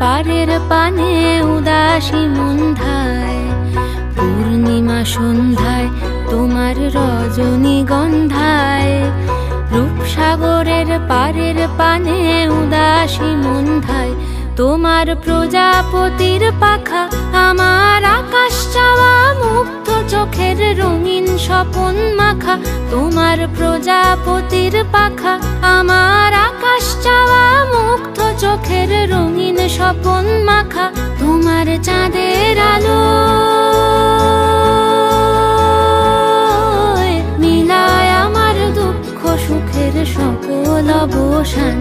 পারের পানে উদাসী মন্ধায়, পূর্ণিমা সন্ধ্যায় তোমার রজনীগন্ধায়। রূপসাগরের পারের পানে উদাসী মন্ধায় তোমার প্রজাপতির পাখা, আমার আকাশ চাওয়া মুগ্ধ চোখের রঙিন স্বপন মাখা। তোমার প্রজাপতির পাখা, আমার আকাশ চাওয়া মুগ্ধ চোখের রঙিন স্বপন মাখা। তোমার চাঁদের আলো মিলায় আমার দুঃখ সুখের সকল অবসান।